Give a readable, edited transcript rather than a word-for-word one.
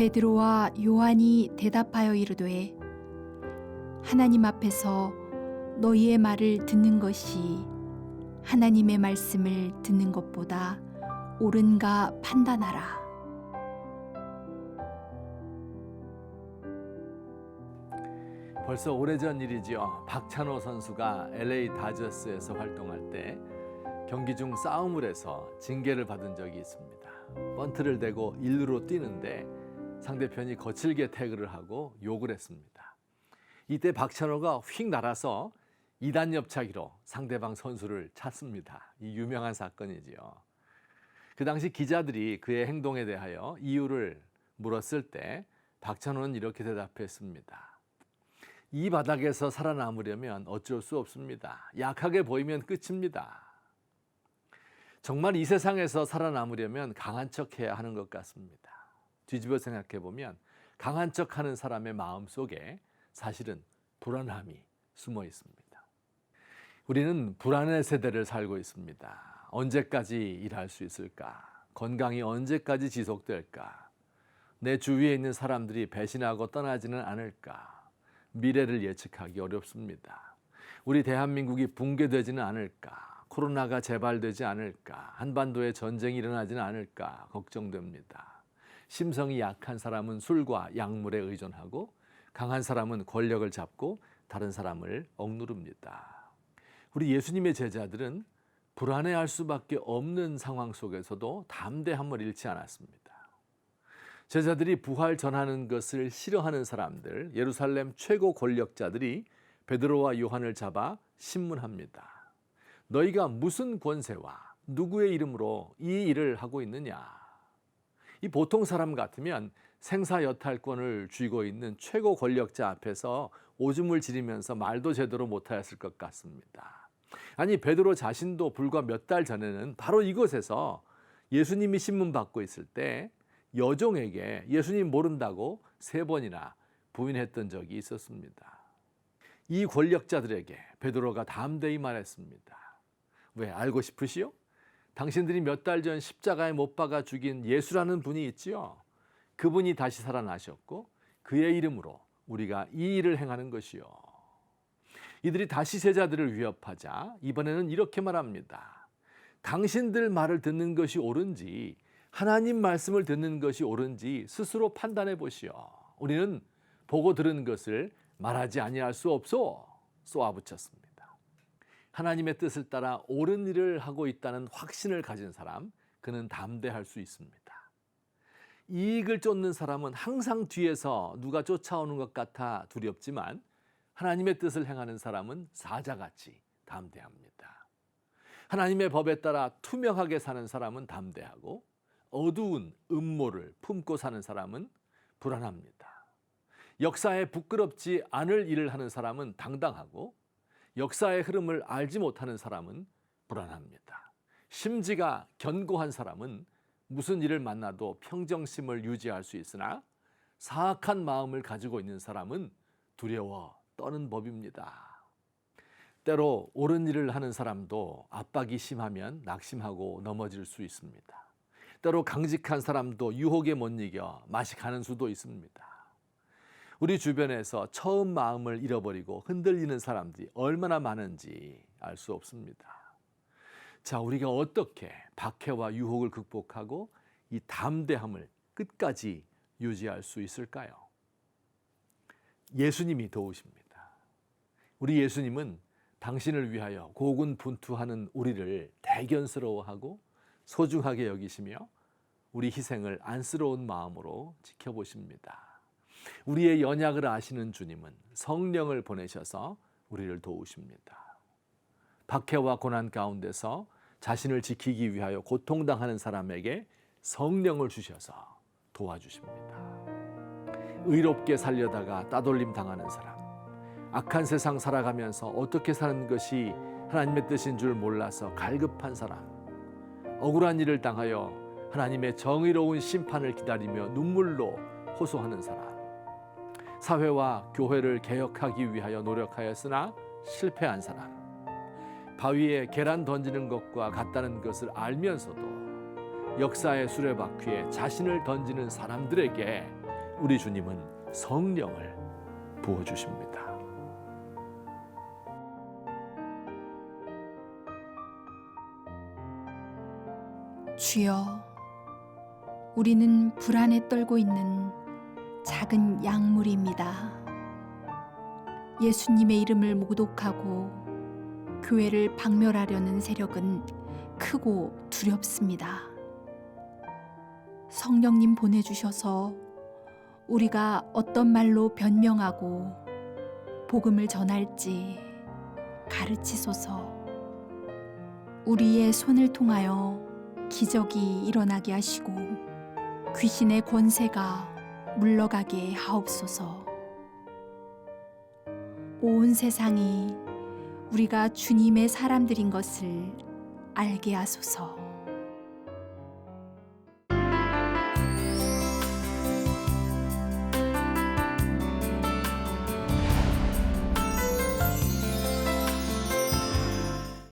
베드로와 요한이 대답하여 이르되 하나님 앞에서 너희의 말을 듣는 것이 하나님의 말씀을 듣는 것보다 옳은가 판단하라. 벌써 오래전 일이지요. 박찬호 선수가 LA 다저스에서 활동할 때 경기 중 싸움을 해서 징계를 받은 적이 있습니다. 번트를 대고 1루로 뛰는데 상대편이 거칠게 태그를 하고 욕을 했습니다. 이때 박찬호가 휙 날아서 2단 옆차기로 상대방 선수를 찼습니다. 이 유명한 사건이지요. 그 당시 기자들이 그의 행동에 대하여 이유를 물었을 때 박찬호는 이렇게 대답했습니다. 이 바닥에서 살아남으려면 어쩔 수 없습니다. 약하게 보이면 끝입니다. 정말 이 세상에서 살아남으려면 강한 척해야 하는 것 같습니다. 뒤집어 생각해 보면 강한 척하는 사람의 마음 속에 사실은 불안함이 숨어 있습니다. 우리는 불안의 세대를 살고 있습니다. 언제까지 일할 수 있을까? 건강이 언제까지 지속될까? 내 주위에 있는 사람들이 배신하고 떠나지는 않을까? 미래를 예측하기 어렵습니다. 우리 대한민국이 붕괴되지는 않을까? 코로나가 재발되지 않을까? 한반도에 전쟁이 일어나지는 않을까? 걱정됩니다. 심성이 약한 사람은 술과 약물에 의존하고 강한 사람은 권력을 잡고 다른 사람을 억누릅니다. 우리 예수님의 제자들은 불안해할 수밖에 없는 상황 속에서도 담대함을 잃지 않았습니다. 제자들이 부활 전하는 것을 싫어하는 사람들, 예루살렘 최고 권력자들이 베드로와 요한을 잡아 신문합니다. 너희가 무슨 권세와 누구의 이름으로 이 일을 하고 있느냐? 이 보통 사람 같으면 생사여탈권을 쥐고 있는 최고 권력자 앞에서 오줌을 지리면서 말도 제대로 못하였을 것 같습니다. 아니 베드로 자신도 불과 몇 달 전에는 바로 이곳에서 예수님이 신문받고 있을 때 여종에게 예수님 모른다고 3번이나 부인했던 적이 있었습니다. 이 권력자들에게 베드로가 담대히 말했습니다. 왜 알고 싶으시오? 당신들이 몇 달 전 십자가에 못 박아 죽인 예수라는 분이 있지요. 그분이 다시 살아나셨고 그의 이름으로 우리가 이 일을 행하는 것이요. 이들이 다시 제자들을 위협하자 이번에는 이렇게 말합니다. 당신들 말을 듣는 것이 옳은지 하나님 말씀을 듣는 것이 옳은지 스스로 판단해 보시오. 우리는 보고 들은 것을 말하지 아니할 수 없소. 쏘아붙였습니다. 하나님의 뜻을 따라 옳은 일을 하고 있다는 확신을 가진 사람, 그는 담대할 수 있습니다. 이익을 쫓는 사람은 항상 뒤에서 누가 쫓아오는 것 같아 두렵지만 하나님의 뜻을 행하는 사람은 사자같이 담대합니다. 하나님의 법에 따라 투명하게 사는 사람은 담대하고 어두운 음모를 품고 사는 사람은 불안합니다. 역사에 부끄럽지 않을 일을 하는 사람은 당당하고 역사의 흐름을 알지 못하는 사람은 불안합니다. 심지가 견고한 사람은 무슨 일을 만나도 평정심을 유지할 수 있으나 사악한 마음을 가지고 있는 사람은 두려워 떠는 법입니다. 때로 옳은 일을 하는 사람도 압박이 심하면 낙심하고 넘어질 수 있습니다. 때로 강직한 사람도 유혹에 못 이겨 맛이 가는 수도 있습니다. 우리 주변에서 처음 마음을 잃어버리고 흔들리는 사람들이 얼마나 많은지 알 수 없습니다. 자, 우리가 어떻게 박해와 유혹을 극복하고 이 담대함을 끝까지 유지할 수 있을까요? 예수님이 도우십니다. 우리 예수님은 당신을 위하여 고군분투하는 우리를 대견스러워하고 소중하게 여기시며 우리 희생을 안쓰러운 마음으로 지켜보십니다. 우리의 연약을 아시는 주님은 성령을 보내셔서 우리를 도우십니다. 박해와 고난 가운데서 자신을 지키기 위하여 고통당하는 사람에게 성령을 주셔서 도와주십니다. 의롭게 살려다가 따돌림 당하는 사람, 악한 세상 살아가면서 어떻게 사는 것이 하나님의 뜻인 줄 몰라서 갈급한 사람, 억울한 일을 당하여 하나님의 정의로운 심판을 기다리며 눈물로 호소하는 사람, 사회와 교회를 개혁하기 위하여 노력하였으나 실패한 사람, 바위에 계란 던지는 것과 같다는 것을 알면서도 역사의 수레바퀴에 자신을 던지는 사람들에게 우리 주님은 성령을 부어주십니다. 주여, 우리는 불안에 떨고 있는 작은 약물입니다. 예수님의 이름을 모독하고 교회를 박멸하려는 세력은 크고 두렵습니다. 성령님 보내주셔서 우리가 어떤 말로 변명하고 복음을 전할지 가르치소서. 우리의 손을 통하여 기적이 일어나게 하시고 귀신의 권세가 물러가게 하옵소서. 온 세상이 우리가 주님의 사람들인 것을 알게 하소서.